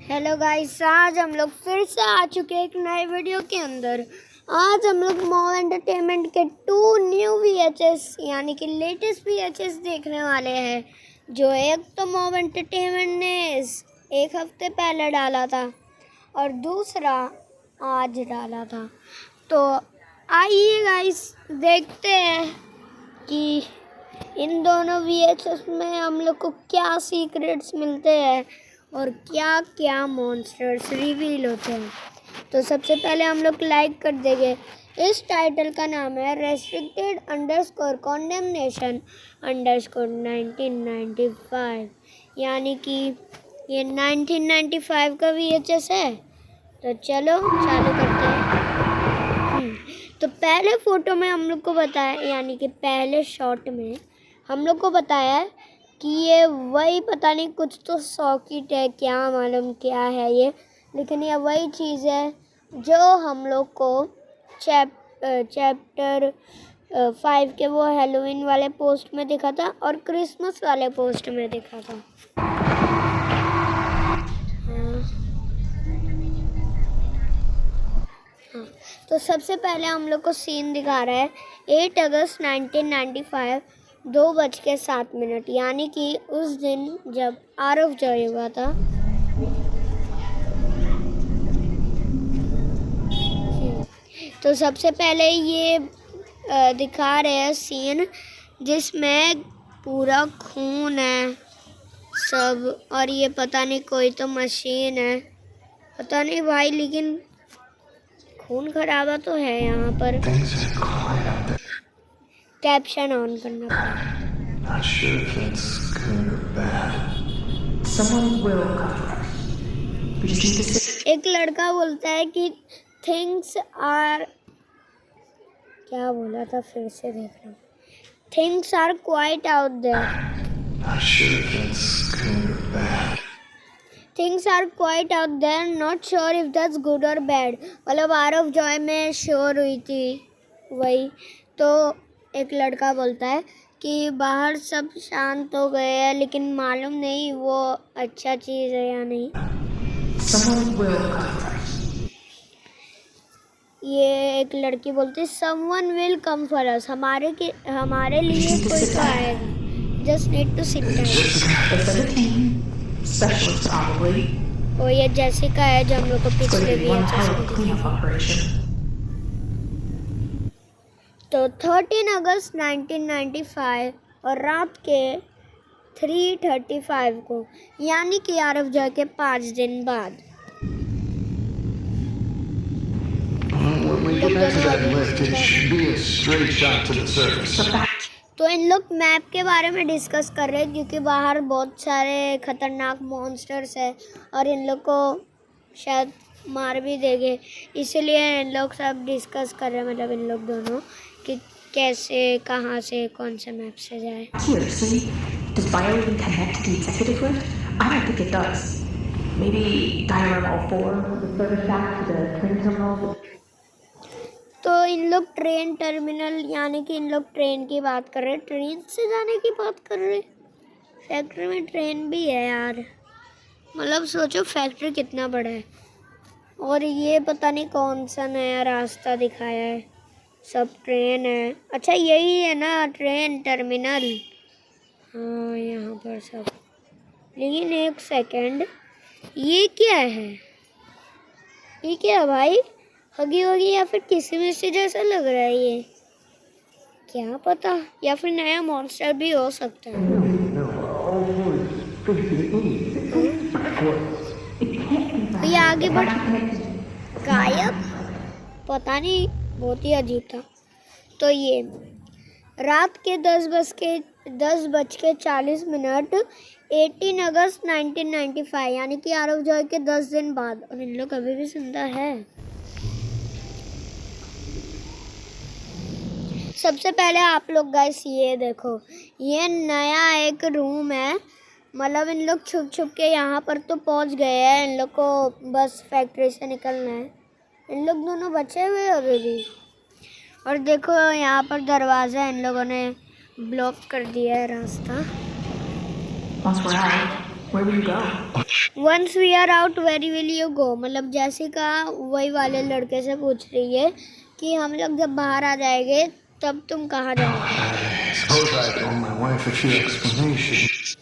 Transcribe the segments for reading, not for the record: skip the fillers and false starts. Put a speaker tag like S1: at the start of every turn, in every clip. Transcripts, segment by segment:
S1: Hello guys, आज हम लोग फिर से आ चुके हैं एक नए वीडियो के अंदर। आज हम लोग मोव एंटरटेनमेंट के 2 न्यू VHS यानी कि लेटेस्ट VHS देखने वाले हैं। जो एक तो मोव एंटरटेनमेंट ने एक हफ्ते पहले डाला था और दूसरा आज डाला था। तो आइए गाइस देखते हैं कि इन दोनों VHS में हम लोग को क्या सीक्रेट्स मिलते हैं और क्या क्या मॉन्स्टर्स रिवील होते हैं। तो सबसे पहले हम लोग लाइक कर देंगे। इस टाइटल का नाम है रेस्ट्रिक्टेड अंडरस्कोर कॉन्डेमनेशन अंडरस्कोर 1995, यानी कि ये 1995 का VHS है। तो चलो चालू करते हैं। तो पहले फ़ोटो में हम लोग को बताया, यानी कि पहले शॉट में हम लोग को बताया कि ये वही पता नहीं कुछ तो सॉकेट है, क्या मालूम क्या है ये, लेकिन ये वही चीज़ है जो हम लोग को चैप्टर 5 के वो हैलोवीन वाले पोस्ट में दिखा था और क्रिसमस वाले पोस्ट में दिखा था। हाँ, तो सबसे पहले हम लोग को सीन दिखा रहा है 8 अगस्त 1995 2:07, यानी कि उस दिन जब आरव जॉय हुआ था। तो सबसे पहले ये दिखा रहे हैं सीन जिसमें पूरा खून है सब, और ये पता नहीं कोई तो मशीन है, पता नहीं भाई, लेकिन खून खराबा तो है यहाँ पर। कैप्शन ऑन करना पड़ेगा।
S2: Not sure if that's good or bad.
S3: Someone will come. We just need to sit.
S1: एक लड़का बोलता है कि थिंग्स आर, क्या बोला था, फिर से देख रहा हूँ। Things are quite out there.
S2: Not sure if that's good or bad.
S1: Things are quite out there, not sure if that's good or bad. मतलब आरव जॉय में श्योर हुई थी वही। तो एक लड़का बोलता है कि बाहर सब शांत हो गए हैं, लेकिन मालूम नहीं वो अच्छा चीज़ है या नहीं।
S3: Someone will come.
S1: ये एक लड़की बोलती है someone will come for us, हमारे लिए कोई तो आएगा। Just need to sit tight.
S3: It's a team. Specialist probably.
S1: वो ये जैसिका है जो हम लोग को
S3: It's going
S1: पिछले
S3: to be one
S1: VHS
S3: hell
S1: में
S3: of a
S1: दिखा।
S3: cleanup operation.
S1: तो 13 अगस्त 1995 और रात के 3:35 को, यानी कि आरव जॉय के 5 दिन बाद।
S2: When we get into that lift, it should be a straight shot to the surface.
S1: तो इन लोग मैप के बारे में डिस्कस कर रहे हैं क्योंकि बाहर बहुत सारे खतरनाक मॉन्स्टर्स है और इन लोग को शायद मार भी देंगे, इसलिए इन लोग सब डिस्कस कर रहे हैं, मतलब इन लोग दोनों, कि कैसे, कहाँ से, कौन से मैप से जाए।
S3: Here, see? Does BioLink connect to the executive lift? I don't think it does. Maybe diagram all 4 of the service shaft to the train terminal.
S1: तो इन लोग ट्रेन टर्मिनल, यानी कि इन लोग ट्रेन की बात कर रहे हैं, ट्रेन से जाने की बात कर रहे हैं। फैक्ट्री में ट्रेन भी है यार, मतलब सोचो फैक्ट्री कितना बड़ा है। और ये पता नहीं कौन सा नया रास्ता दिखाया है, सब ट्रेन है। अच्छा यही है ना ट्रेन टर्मिनल, हाँ यहाँ पर सब। लेकिन एक सेकंड, ये क्या है? ये क्या है भाई? हगी वगी या फिर किसी में से जैसा लग रहा है ये, क्या पता, या फिर नया मॉन्स्टर भी हो सकता है। ये आगे बढ़, गायब, पता नहीं, बहुत ही अजीब था। तो ये रात के 10:40 18 अगस्त 1995, यानी कि आरव जॉय के 10 दिन बाद, और इन लोग अभी भी जिंदा है। सबसे पहले आप लोग गाइस ये देखो, ये नया एक रूम है, मतलब इन लोग छुप छुप के यहाँ पर तो पहुँच गए हैं, इन लोग को बस फैक्ट्री से निकलना है। इन लोग दोनों बचे हुए हैं अभी भी। और देखो यहाँ पर दरवाज़ा इन लोगों ने ब्लॉक कर दिया है रास्ता।
S3: Once we're out, Where will you go?
S1: Once we are out, where will you go? मतलब जैसिका वही वाले लड़के से पूछ रही है कि हम लोग जब बाहर आ जाएंगे तब तुम कहाँ जाओगे?
S2: I suppose I owe my wife a few explanations.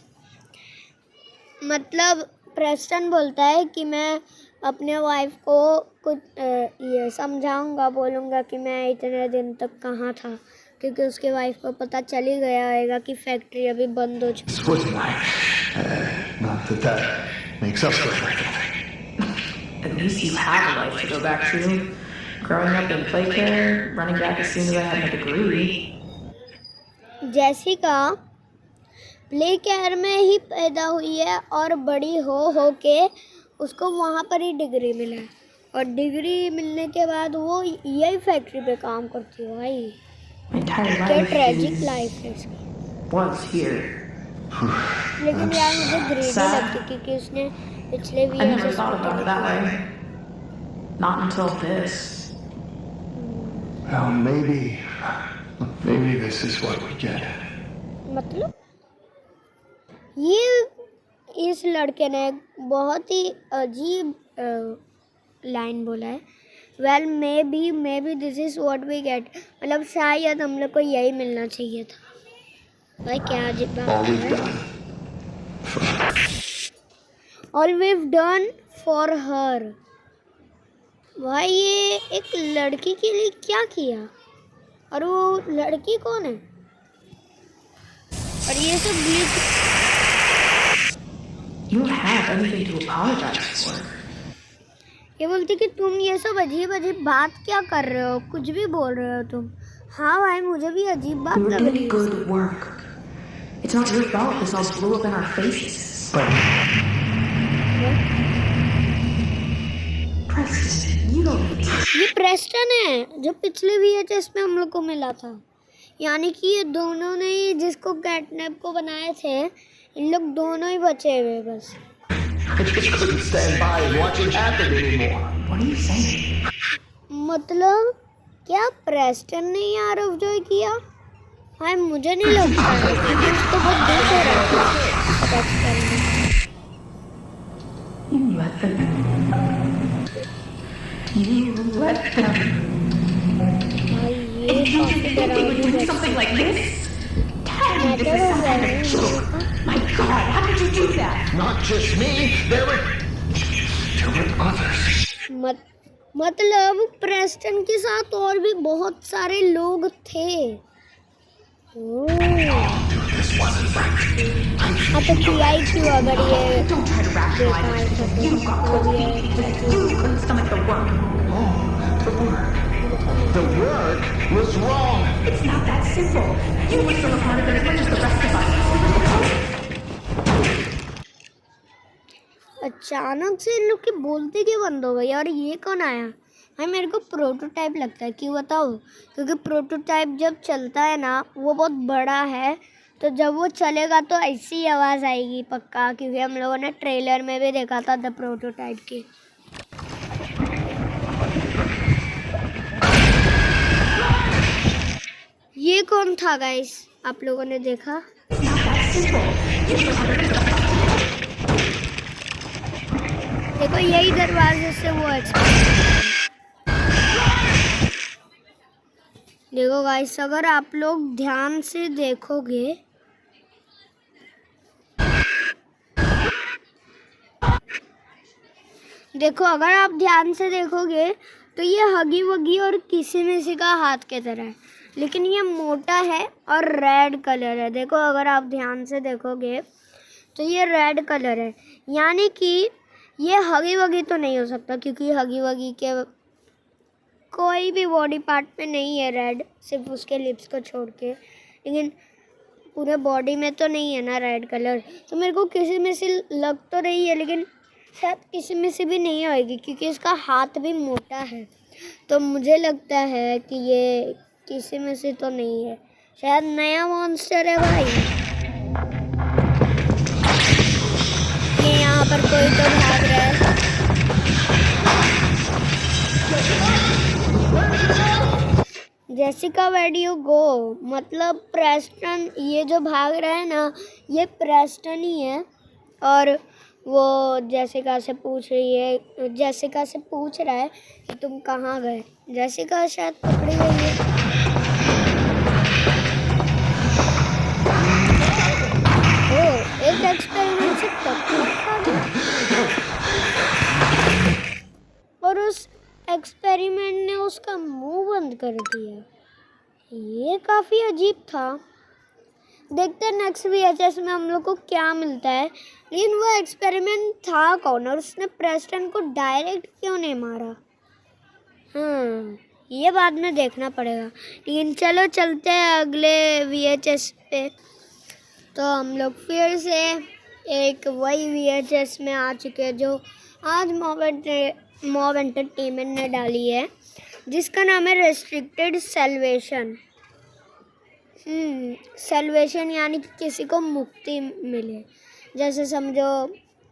S1: मतलब प्रेस्टन बोलता है कि मैं अपने वाइफ को कुछ ये समझाऊंगा, बोलूँगा कि मैं इतने दिन तक कहाँ था, क्योंकि उसके वाइफ को पता चल ही गया होगा कि फैक्ट्री अभी बंद हो चुकी है।
S2: Wouldn't I? Not that that makes up for everything.
S3: At least you have a life to go back to. Growing up in play care, running back as soon as I had my degree.
S1: Jessica play care में ही पैदा हुई है और बड़ी हो के उसको वहाँ पर ही डिग्री मिला है, और डिग्री मिलने के बाद वो यही फैक्ट्री पे काम करती है। भाई
S3: My entire
S1: क्या
S3: life
S1: ट्रेजिक लाइफ है इसकी।
S3: was here.
S1: लेकिन यार मुझे ग्रेडी
S3: sad.
S1: लगती क्योंकि उसने पिछले
S3: I never
S1: video
S3: thought about it that way. Not until this.
S2: Well, maybe this is what we get.
S1: मतलब ये इस लड़के ने बहुत ही अजीब लाइन बोला है। Well maybe this is what we get, मतलब शायद हम लोग को यही मिलना चाहिए था। भाई क्या अजीब बात
S2: All we've
S1: है।
S2: done for
S1: all we've done for her. भाई ये एक लड़की के लिए क्या किया, और वो लड़की कौन है? और ये सब glitch
S3: You don't have anything to apologize for.
S1: ये बोलती कि तुम ये सब अजीब अजीब बात क्या कर रहे हो, कुछ भी बोल रहे हो तुम। हाँ भाई मुझे भी अजीब बात
S3: We were
S1: लग रही
S3: doing
S1: है।
S3: good work. It's not your fault this all blew up in our faces. Preston, you don't need to.
S1: ये प्रेस्टन है जो पिछले VHS में हम लोग को मिला था, यानी कि ये दोनों ने ही जिसको कैटनैप को बनाए थे, इन लोग दोनों ही बचे हुए बस।
S2: I just couldn't stand by and watch it happen anymore.
S3: What are you saying?
S1: मतलब क्या प्रेस्टन ने ही आरव जॉय किया? हाँ मुझे नहीं लगता है, क्योंकि उसको बहुत दुख हो रहा था बचपन में।
S3: You let them. You let them.
S1: भाई ये
S3: If you
S1: काफी
S3: didn't think they would
S1: डरावनी
S3: do
S1: है।
S3: something like this? Tell me this
S1: matter
S3: is
S1: हो
S3: some kind
S1: गया
S3: of joke.
S1: है।
S3: My God, how could you do that?
S2: Not just me. There were others.
S1: मतलब Preston के साथ और भी बहुत सारे लोग थे।
S2: This wasn't right.
S1: हाँ तो किया ही क्यों अगर ये
S3: Don't try to rationalize
S1: बेकार
S3: it.
S1: था
S3: You've got cold feet. You couldn't stomach the work.
S2: The work. The work was wrong.
S3: It's not that simple. You were still a part of it as much as the rest of us.
S1: अचानक से इन लोग की बोलती क्यों बंद हो गई, और ये कौन आया? भाई मेरे को प्रोटोटाइप लगता है, क्यों बताओ? क्योंकि प्रोटोटाइप जब चलता है ना वो बहुत बड़ा है, तो जब वो चलेगा तो ऐसी आवाज़ आएगी पक्का, क्योंकि हम लोगों ने ट्रेलर में भी देखा था द प्रोटोटाइप की। ये कौन था गाइस, आप लोगों ने देखा? देखो यही दरवाजे से वो देखो गाइस, अगर आप लोग ध्यान से देखोगे अगर आप ध्यान से देखोगे तो ये हगी वगी और किसी मिसी का हाथ की तरह है, लेकिन ये मोटा है और रेड कलर है। देखो अगर आप ध्यान से देखोगे तो ये रेड कलर है, यानी कि ये हगी वगी तो नहीं हो सकता, क्योंकि हगी वगी के कोई भी बॉडी पार्ट में नहीं है रेड, सिर्फ उसके लिप्स को छोड़ के, लेकिन पूरे बॉडी में तो नहीं है ना रेड कलर। तो मेरे को किसी में से लग तो रही है, लेकिन शायद किसी में से भी नहीं होएगी, क्योंकि इसका हाथ भी मोटा है। तो मुझे लगता है कि ये किसी में से तो नहीं है, शायद नया मॉन्स्टर है भाई। ये यहाँ पर कोई तो भाग रहा है। जेसिका वेयर यू गो, मतलब प्रेस्टन, ये जो भाग रहा है ना ये प्रेस्टन ही है, और वो जेसिका से पूछ रहा है कि तुम कहाँ गए। जेसिका शायद पकड़ी गई है। ओ, एक एक्सपेरिमेंट से टक्कर खा गया और उस एक्सपेरिमेंट ने उसका मुंह बंद कर दिया। ये काफ़ी अजीब था। देखते हैं नेक्स्ट VHS में हम लोग को क्या मिलता है। लेकिन वो एक्सपेरिमेंट था कौन और उसने प्रेस्टन को डायरेक्ट क्यों नहीं मारा? ये बाद में देखना पड़ेगा। लेकिन चलो चलते हैं अगले VHS पे। तो हम लोग फिर से एक वही VHS में आ चुके हैं जो आज मॉब एंटरटेनमेंट ने डाली है, जिसका नाम है रेस्ट्रिक्टेड सैल्वेशन। सैल्वेशन यानी कि किसी को मुक्ति मिले। जैसे समझो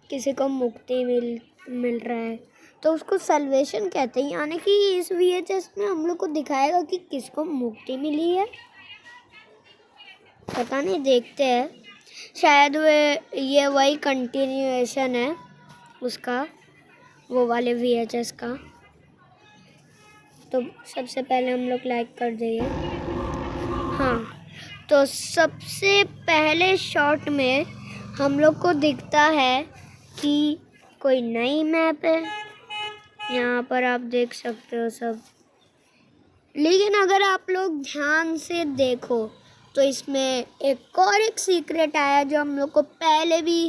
S1: किसी को मुक्ति मिल रहा है तो उसको सैल्वेशन कहते हैं। यानी कि इस VHS में हम लोग को दिखाएगा कि किसको मुक्ति मिली है। पता नहीं, देखते हैं। शायद ये वही कंटिन्यूएशन है उसका, वो वाले VHS का। तो सबसे पहले हम लोग लाइक कर देंगे। हाँ, तो सबसे पहले शॉट में हम लोग को दिखता है कि कोई नई मैप है। यहाँ पर आप देख सकते हो सब। लेकिन अगर आप लोग ध्यान से देखो तो इसमें एक सीक्रेट आया जो हम लोग को पहले भी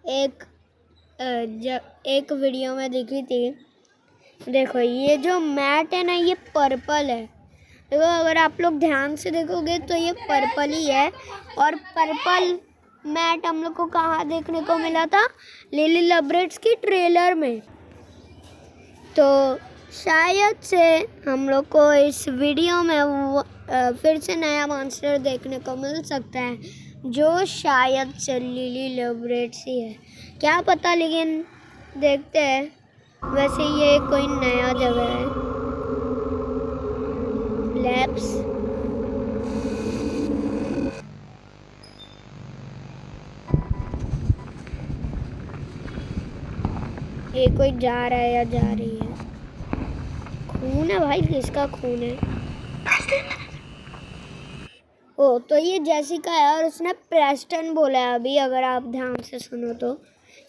S1: एक वीडियो में दिखी थी। देखो ये जो मैट है ना, ये पर्पल है। देखो अगर आप लोग ध्यान से देखोगे तो ये पर्पल ही है। और पर्पल मैट हम लोग को कहाँ देखने को मिला था? लिली लव की ट्रेलर में। तो शायद से हम लोग को इस वीडियो में फिर से नया मॉन्स्टर देखने को मिल सकता है, जो शायद से लिली लव ही है, क्या पता। लेकिन देखते हैं। वैसे ये कोई नया जगह है, लैब्स। ये कोई जा रहा है या जा रही है? खून है भाई, किसका खून है? ओ, तो ये जेसिका है और उसने प्रेस्टन बोला है अभी, अगर आप ध्यान से सुनो तो।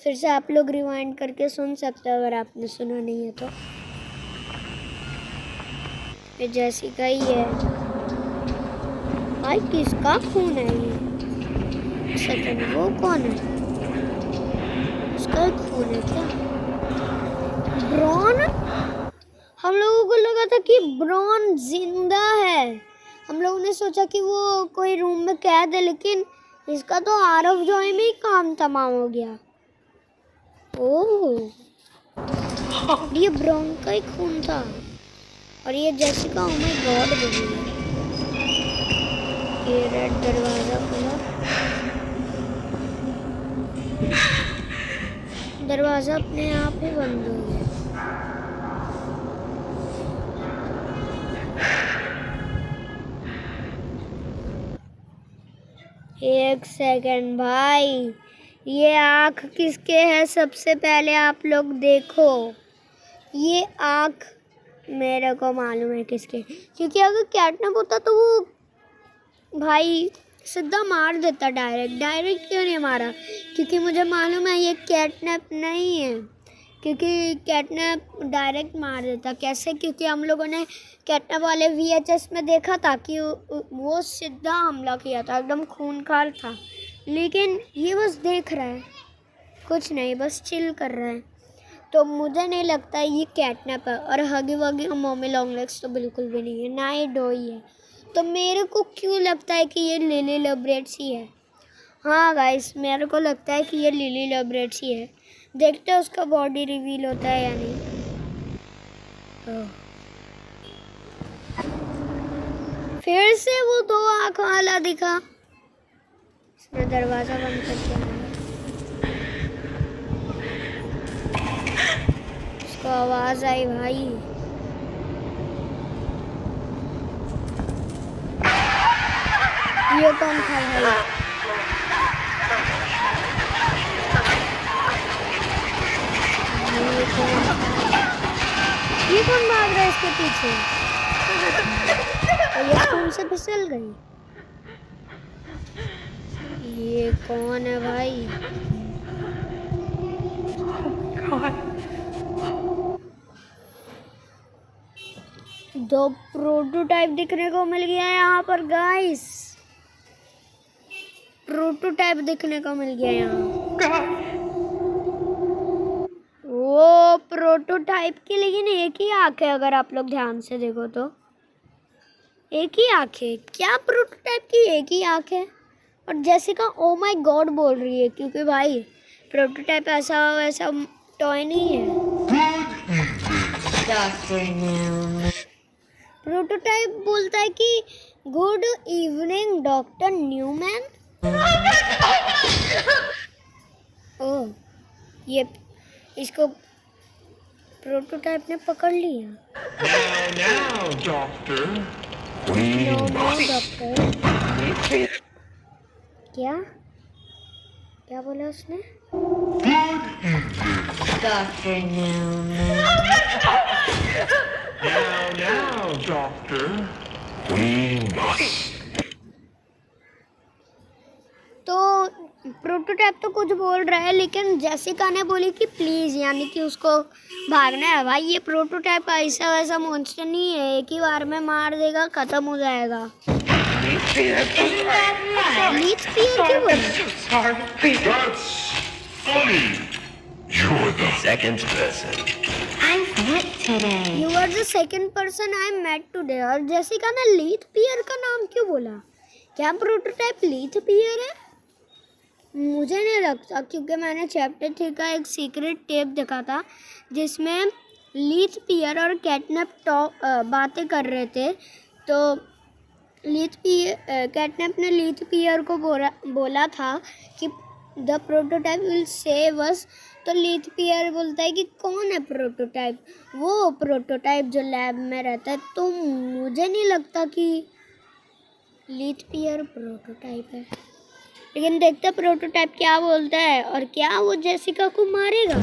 S1: फिर से आप लोग रिवाइंड करके सुन सकते हो अगर आपने सुना नहीं है तो। ये जेसिका ही है भाई। किसका खून है ये? सेकंड, वो कौन है? उसका खून है क्या? ब्रॉन? हम लोगों को लगा था कि ब्रॉन जिंदा है। हम लोगों ने सोचा कि वो कोई रूम में कैद है, लेकिन इसका तो आर ऑफ जॉय में ही काम तमाम हो गया। ओह, ये ब्रॉन का ही खून था। और ये जेसिका, ओह माय गॉड, बनी है। ये रेड दरवाजा खुला। दरवाजा अपने आप ही बंद हो गया। एक सेकंड भाई, ये आँख किसके है? सबसे पहले आप लोग देखो, ये आँख मेरे को मालूम है किसके। क्योंकि अगर कैटनैप होता तो वो भाई सीधा मार देता। डायरेक्ट क्यों नहीं मारा? क्योंकि मुझे मालूम है ये कैटनैप नहीं है। क्योंकि कैटनैप डायरेक्ट मार देता। कैसे? क्योंकि हम लोगों ने कैटनैप वाले VHS में देखा था कि वो सीधा हमला किया था, एकदम खूनखार था। लेकिन ये बस देख रहा है, कुछ नहीं, बस चिल कर रहा है। तो मुझे नहीं लगता ये कैटनैप है। और हगी वगी और मॉमी लॉन्गलेग्स तो बिल्कुल भी नहीं है, ना ही डोई है। तो मेरे को क्यों लगता है कि ये लिली लवरेट्स ही है। हाँ गाइस, मेरे को लगता है कि ये लिली लवरेट्स ही है। देखते हैं उसका बॉडी रिवील होता है या नहीं। फिर से वो दो आँख वाला दिखा। इसने दरवाजा बंद कर दिया। उसको आवाज आई भाई। ये कौन था भाई? ये कौन भाग रहा है इसके पीछे? और ये कौन से फिसल गई? ये कौन है भाई? दो प्रोटोटाइप दिखने को मिल गया है यहाँ पर गाइस। प्रोटोटाइप दिखने को मिल गया यहाँ। वो प्रोटोटाइप की लेकिन एक ही आंख है, अगर आप लोग ध्यान से देखो तो एक ही आंख है। क्या प्रोटोटाइप की एक ही आंख है? और जेसिका ओ माय गॉड बोल रही है, क्योंकि भाई प्रोटोटाइप ऐसा वैसा टॉय नहीं है। प्रोटोटाइप बोलता है कि गुड इवनिंग डॉक्टर न्यूमैन। ओह, ये इसको प्रोटोटाइप ने पकड़ लिया।
S2: Now, doctor.
S1: डॉक्टर क्या क्या बोला उसने?
S2: Doctor Now, doctor. We must.
S1: तो प्रोटोटाइप तो कुछ बोल रहा है, लेकिन जेसिका ने बोली कि प्लीज, यानी कि उसको भागना है। भाई ये प्रोटोटाइप ऐसा वैसा मॉन्स्टर नहीं है, एक ही बार में मार देगा, खत्म हो जाएगा। लीथ पियर क्यों बोली?
S2: That's funny. You're the second person.
S1: You are the second person I met today। और जेसिका ने लीथ पियर का नाम क्यों बोला? क्या प्रोटोटाइप लीथ पियर है? मुझे नहीं लगता, क्योंकि मैंने चैप्टर 3 का एक सीक्रेट टेप देखा था जिसमें लीथ पियर और कैटनैप बातें कर रहे थे। तो कैटनैप ने लीथ पियर को बोला था कि the prototype will save us. तो लीथ पियर बोलता है कि कौन है प्रोटोटाइप? वो प्रोटोटाइप जो लैब में रहता है। तो मुझे नहीं लगता कि लीथ पियर प्रोटोटाइप है, लेकिन देखते प्रोटोटाइप क्या बोलता है और क्या वो जेसिका को मारेगा।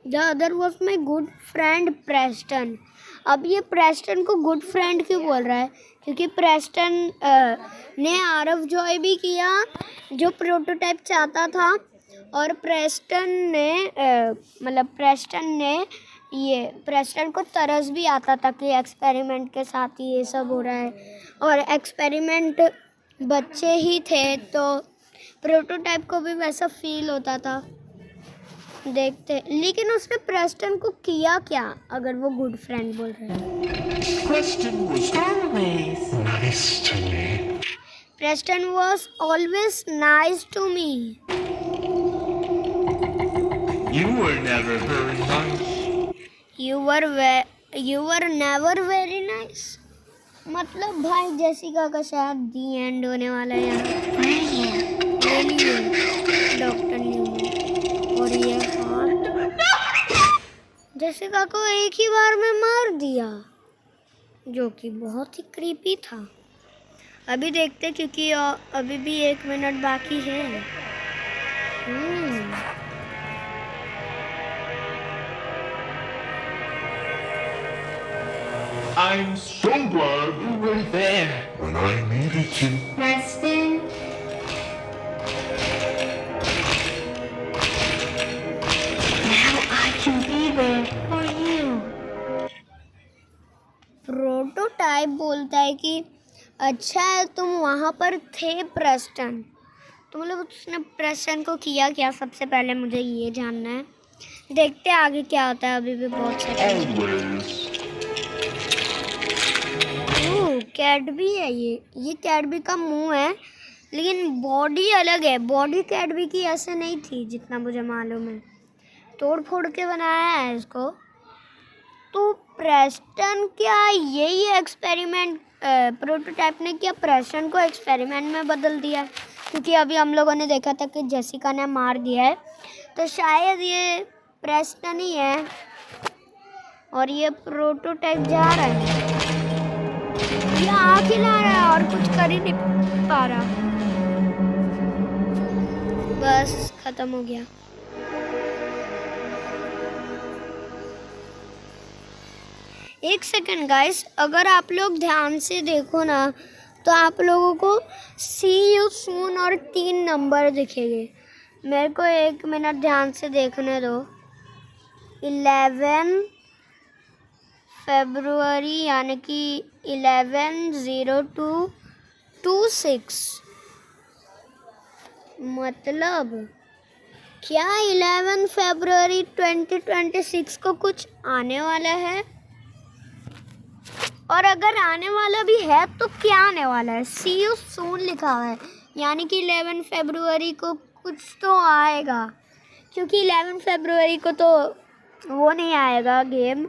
S1: The other was my good friend Preston। अब ये प्रेस्टन को गुड फ्रेंड क्यों बोल रहा है? क्योंकि प्रेस्टन ने आरव जॉय भी किया जो प्रोटोटाइप चाहता था, और प्रेस्टन को तरस भी आता था कि एक्सपेरिमेंट के साथ ही ये सब हो रहा है, और एक्सपेरिमेंट बच्चे ही थे तो प्रोटोटाइप को भी वैसा फील होता था। देखते, लेकिन उसने प्रेस्टन को किया क्या अगर वो गुड फ्रेंड बोल रहे हैं?
S2: Preston was always nice to me.
S1: Preston was always nice to me।
S2: You were never very nice.
S1: You were never very nice। मतलब भाई जेसिका का शायद दी एंड होने वाला है यहाँ। डॉक्टर न्यूमैन और ये हार्ट जेसिका को एक ही बार में मार दिया, जो कि बहुत ही क्रीपी था। अभी देखते, क्योंकि अभी भी 1 मिनट बाकी है।
S2: I'm so glad you were there when I needed you.
S3: Preston. Now I can be there for you.
S1: Prototype बोलता है कि अच्छा है तुम वहाँ पर थे प्रेस्टन। तो मतलब उसने प्रेस्टन को किया क्या? सबसे पहले मुझे ये जानना है। देखते आगे क्या होता है, अभी भी बहुत सारे। कैडबी है ये कैडबी का मुंह है, लेकिन बॉडी अलग है। बॉडी कैडबी की ऐसे नहीं थी जितना मुझे मालूम है, तोड़ फोड़ के बनाया है इसको। तो प्रेस्टन क्या यही एक्सपेरिमेंट प्रोटोटाइप ने क्या प्रेस्टन को एक्सपेरिमेंट में बदल दिया है? क्योंकि अभी हम लोगों ने देखा था कि जेसिका ने मार दिया है, तो शायद ये प्रेस्टन ही है और ये प्रोटोटाइप जा रहा है। ये आँख हिला रहा है और कुछ कर ही नहीं पा रहा। बस ख़त्म हो गया। एक सेकंड गाइस, अगर आप लोग ध्यान से देखो ना तो आप लोगों को सी यू सून और 3 नंबर दिखेंगे। मेरे को 1 मिनट ध्यान से देखने दो। 11 फरवरी यानी कि 11/02/26 मतलब क्या 11 फरवरी 2026 को कुछ आने वाला है? और अगर आने वाला भी है तो क्या आने वाला है? सी यू सून लिखा हुआ है यानी कि 11 फरवरी को कुछ तो आएगा, क्योंकि 11 फरवरी को तो वो नहीं आएगा गेम,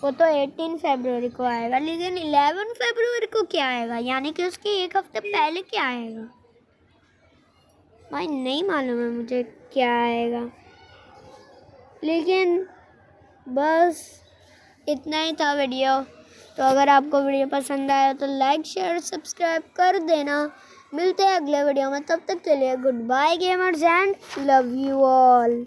S1: वो तो 18 फरवरी को आएगा। लेकिन 11 फरवरी को क्या आएगा, यानी कि उसके 1 हफ्ते पहले क्या आएगा? भाई नहीं मालूम है मुझे क्या आएगा। लेकिन बस इतना ही था वीडियो। तो अगर आपको वीडियो पसंद आया तो लाइक शेयर सब्सक्राइब कर देना। मिलते हैं अगले वीडियो में, तब तक के लिए goodbye gamers and love you all.